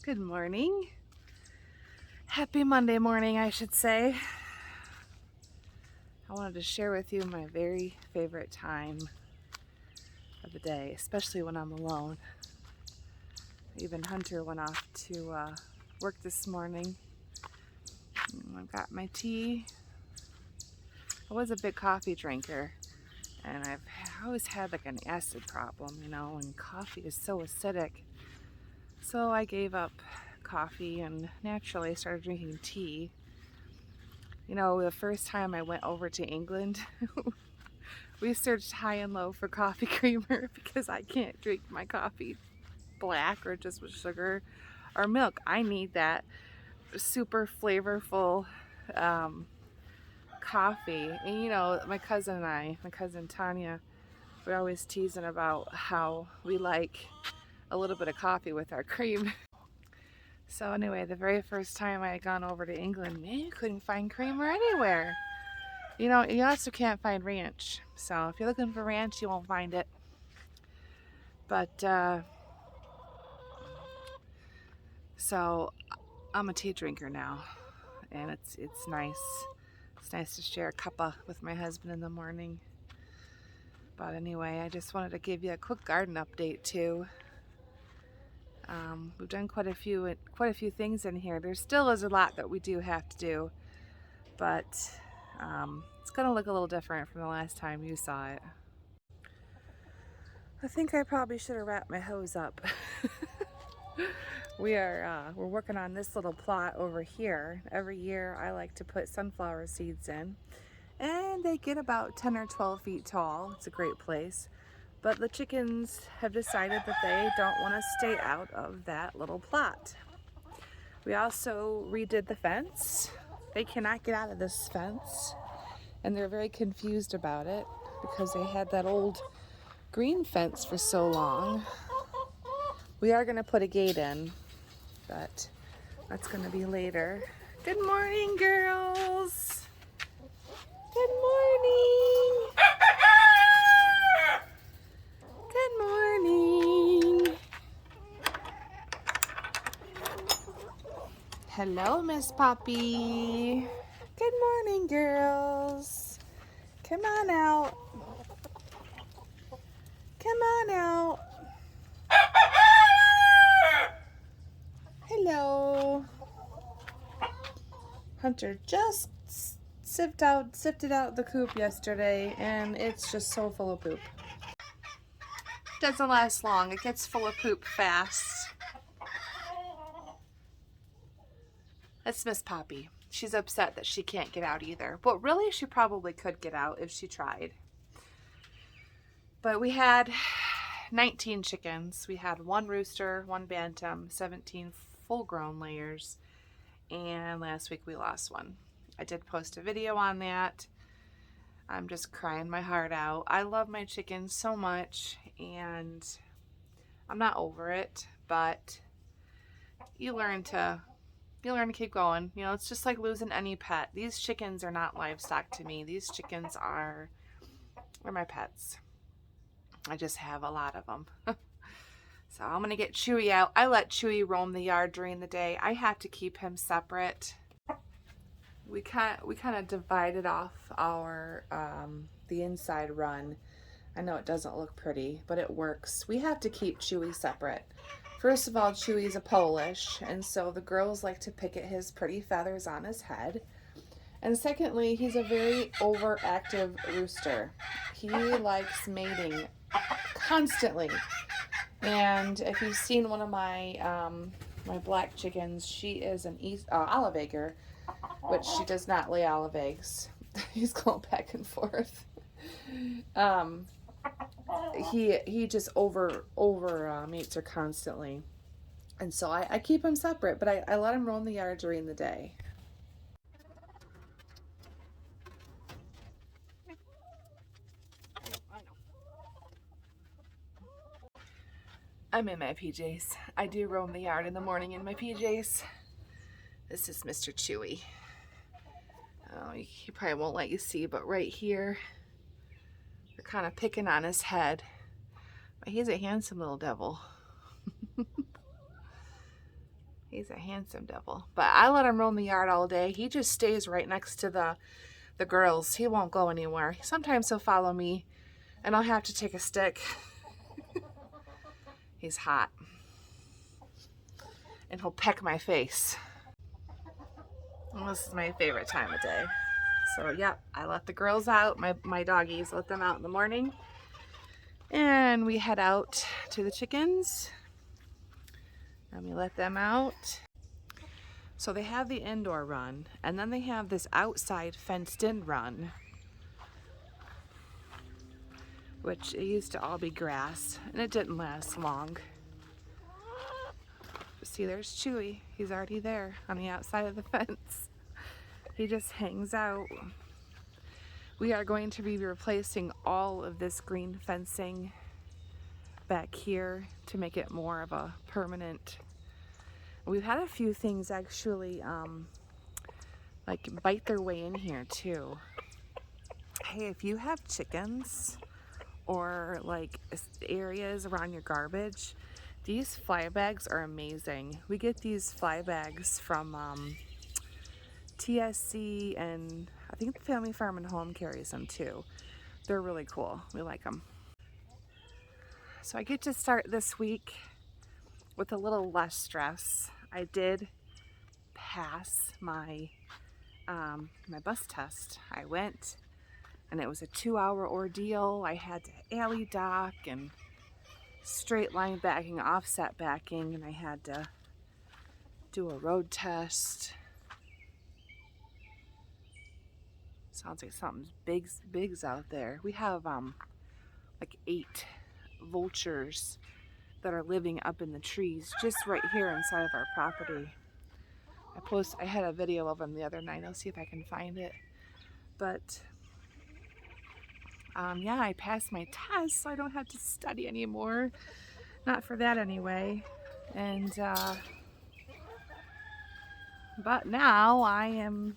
Good morning. Happy Monday morning, I should say. I wanted to share with you my very favorite time of the day, especially when I'm alone. Even Hunter went off to work this morning. I've got my tea. I was a big coffee drinker, and I've always had like an acid problem, and coffee is so acidic. So I gave up coffee and naturally started drinking tea. The first time I went over to England, we searched high and low for coffee creamer because I can't drink my coffee black or just with sugar or milk. I need that super flavorful coffee. And my cousin Tanya, we're always teasing about how we like a little bit of coffee with our cream. So anyway, the very first time I had gone over to England, man, you couldn't find creamer anywhere. You also can't find ranch. So if you're looking for ranch, you won't find it. But, so I'm a tea drinker now. And it's nice. It's nice to share a cuppa with my husband in the morning. But anyway, I just wanted to give you a quick garden update too. We've done quite a few things in here. There still is a lot that we do have to do, but it's gonna look a little different from the last time you saw it. I think I probably should have wrapped my hose up. We're working on this little plot over here. Every year I like to put sunflower seeds in, and they get about 10 or 12 feet tall. It's a great place. But the chickens have decided that they don't want to stay out of that little plot. We also redid the fence. They cannot get out of this fence, and they're very confused about it because they had that old green fence for so long. We are going to put a gate in, but that's going to be later. Good morning, girls. Good morning. Good morning. Hello, Miss Poppy. Good morning, girls. Come on out. Come on out. Hello. Hunter just sifted out the coop yesterday, and it's just so full of poop. Doesn't last long. It gets full of poop fast. That's Miss Poppy. She's upset that she can't get out either. But really, she probably could get out if she tried. But we had 19 chickens. We had 1 rooster, 1 bantam, 17 full-grown layers, and last week we lost 1. I did post a video on that. I'm just crying my heart out. I love my chickens so much, and I'm not over it, but you learn to keep going. It's just like losing any pet. These chickens are not livestock to me. These chickens are my pets. I just have a lot of them. So I'm going to get Chewie out. I let Chewie roam the yard during the day. I have to keep him separate. We kind of divided off our the inside run. I know it doesn't look pretty, but it works. We have to keep Chewie separate. First of all, Chewie's a Polish, and so the girls like to pick at his pretty feathers on his head. And secondly, he's a very overactive rooster. He likes mating constantly. And if you've seen one of my my black chickens, she is an olive egger, which she does not lay olive eggs. He's going back and forth. He just over mates her constantly, and so I keep him separate, but I let him roam the yard during the day. I'm in my PJs. I do roam the yard in the morning in my PJs. This is Mr. Chewie. Oh, he probably won't let you see, but right here, they're kind of picking on his head. But he's a handsome little devil. He's a handsome devil. But I let him roam the yard all day. He just stays right next to the girls. He won't go anywhere. Sometimes he'll follow me and I'll have to take a stick. He's hot. And he'll peck my face. And this is my favorite time of day. So, yep, I let the girls out, my doggies, let them out in the morning. And we head out to the chickens. And we let them out. So they have the indoor run, and then they have this outside fenced-in run, which it used to all be grass, and it didn't last long. See, there's Chewie. He's already there on the outside of the fence. He just hangs out. We are going to be replacing all of this green fencing back here to make it more of a permanent. We've had a few things actually like bite their way in here too. Hey, if you have chickens or like areas around your garbage, these fly bags are amazing. We get these fly bags from TSC, and I think the Family Farm and Home carries them too. They're really cool. We like them. So I get to start this week with a little less stress. I did pass my my bus test. I went, and it was a 2-hour ordeal. I had to alley dock and straight line backing, offset backing, and I had to do a road test. Sounds like something's big's out there. We have like 8 vultures that are living up in the trees just right here inside of our property. I had a video of them the other night. I'll see if I can find it. But yeah, I passed my test, so I don't have to study anymore. Not for that anyway. And but now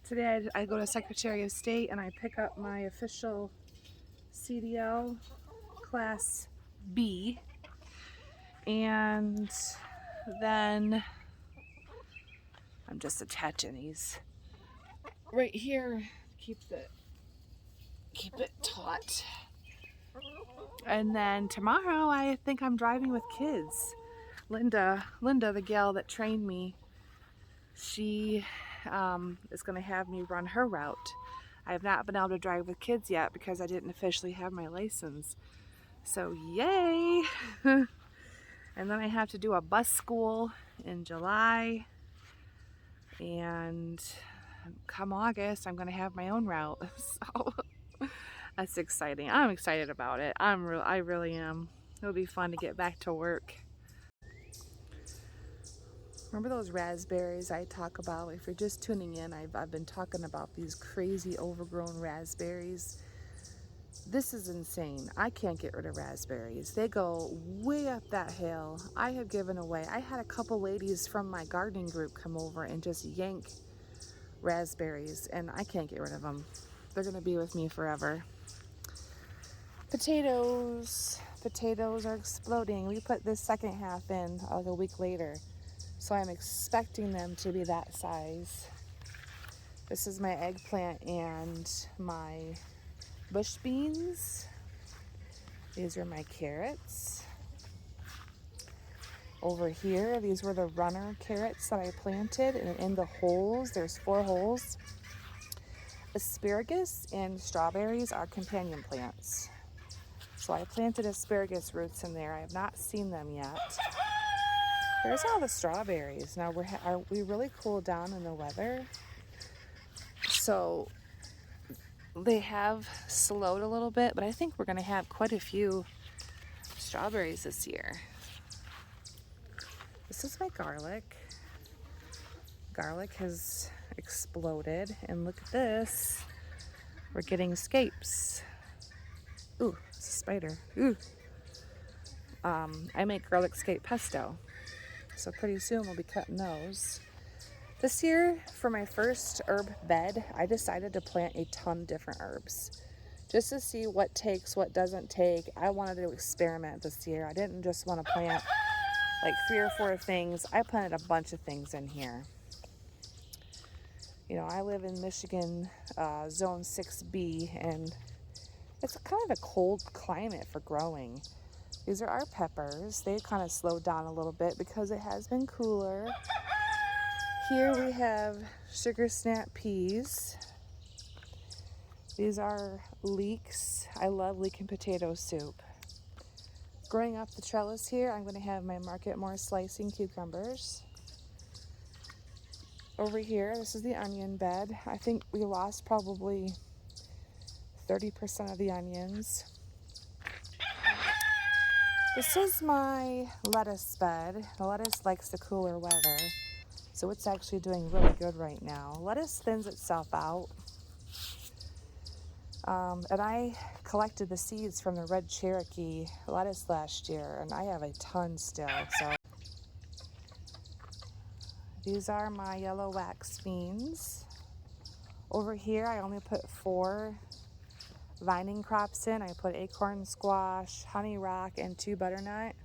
today I go to Secretary of State and I pick up my official CDL Class B, and then I'm just attaching these right here, keep it taut. And then tomorrow I think I'm driving with kids. Linda, the gal that trained me, she is going to have me run her route. I have not been able to drive with kids yet because I didn't officially have my license. So yay! And then I have to do a bus school in July. And come August, I'm going to have my own route. So that's exciting. I'm excited about it. I really am. It'll be fun to get back to work. Remember those raspberries I talk about? If you're just tuning in, I've been talking about these crazy overgrown raspberries. This is insane. I can't get rid of raspberries. They go way up that hill. I have given away. I had a couple ladies from my gardening group come over and just yank raspberries, and I can't get rid of them. They're going to be with me forever. Potatoes. Potatoes are exploding. We put this second half in like a week later, so I'm expecting them to be that size. This is my eggplant and my bush beans. These are my carrots. Over here, these were the runner carrots that I planted, and in the holes, there's 4 holes. Asparagus and strawberries are companion plants. So I planted asparagus roots in there. I have not seen them yet. There's all the strawberries. Now we really cooled down in the weather, so they have slowed a little bit, but I think we're going to have quite a few strawberries this year. This is my garlic. Garlic has exploded, and look at this. We're getting scapes. Ooh, it's a spider. Ooh. I make garlic scape pesto, so pretty soon we'll be cutting those. This year, for my first herb bed, I decided to plant a ton of different herbs just to see what takes, what doesn't take. I wanted to experiment this year. I didn't just want to plant like 3 or 4 things. I planted a bunch of things in here. You know, I live in Michigan, zone 6B, and it's kind of a cold climate for growing. These are our peppers. They kind of slowed down a little bit because it has been cooler. Here we have sugar snap peas. These are leeks. I love leek and potato soup. Growing up the trellis here, I'm going to have my Market More slicing cucumbers. Over here, this is the onion bed. I think we lost probably 30% of the onions. This is my lettuce bed. The lettuce likes the cooler weather, so it's actually doing really good right now. Lettuce thins itself out. And I collected the seeds from the red Cherokee lettuce last year, and I have a ton still. So these are my yellow wax beans. Over here, I only put 4 vining crops in. I put acorn squash, honey rock, and 2 butternut.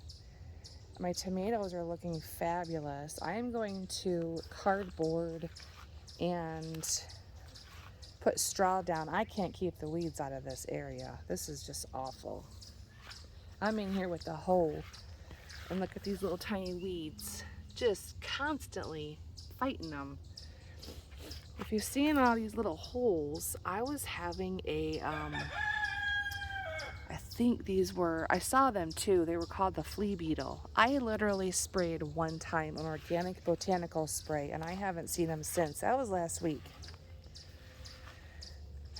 My tomatoes are looking fabulous. I am going to cardboard and put straw down. I can't keep the weeds out of this area. This is just awful. I'm in here with the hoe, and look at these little tiny weeds, just constantly fighting them. If you're seeing all these little holes, I was having a, I think these were, I saw them too, they were called the flea beetle. I literally sprayed one time an organic botanical spray, and I haven't seen them since. That was last week.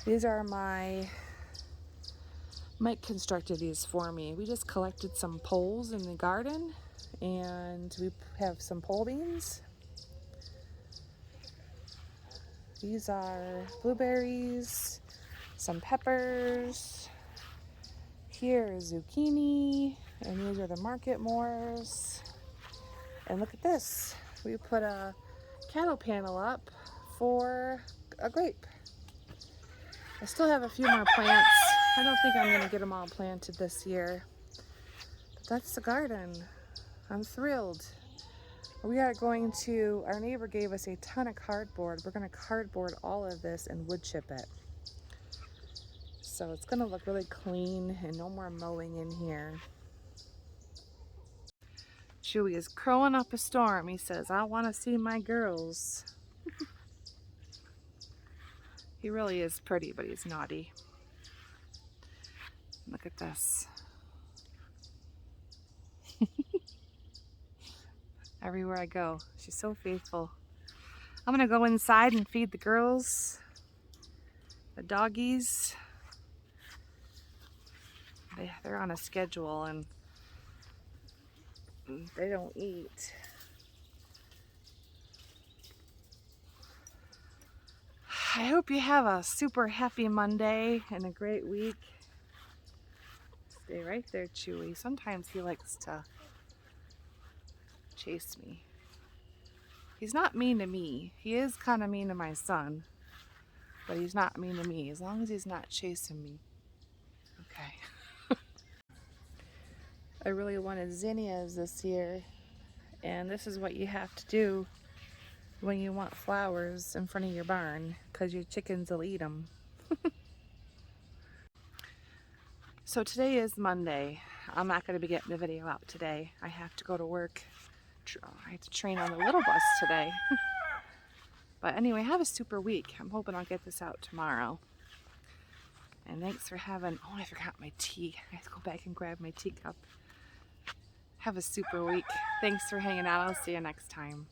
These are Mike constructed these for me. We just collected some poles in the garden, and we have some pole beans. These are blueberries, some peppers. Here is zucchini, and these are the Market Mores. And look at this. We put a cattle panel up for a grape. I still have a few more plants. I don't think I'm going to get them all planted this year. But that's the garden. I'm thrilled. We are going to, our neighbor gave us a ton of cardboard. We're going to cardboard all of this and wood chip it. So it's going to look really clean and no more mowing in here. Chewie is crowing up a storm. He says, I want to see my girls. He really is pretty, but he's naughty. Look at this. Everywhere I go, she's so faithful. I'm gonna go inside and feed the girls, the doggies. They're on a schedule and they don't eat. I hope you have a super happy Monday and a great week. Stay right there, Chewie. Sometimes he likes to chase me. He's not mean to me. He is kind of mean to my son, but he's not mean to me as long as he's not chasing me. Okay. I really wanted zinnias this year, and this is what you have to do when you want flowers in front of your barn, because your chickens will eat them. So today is Monday. I'm not going to be getting the video out today. I have to go to work. I have to train on the little bus today. But anyway, have a super week. I'm hoping I'll get this out tomorrow. And thanks for having, oh, I forgot my tea. I have to go back and grab my teacup. Have a super week. Thanks for hanging out. I'll see you next time.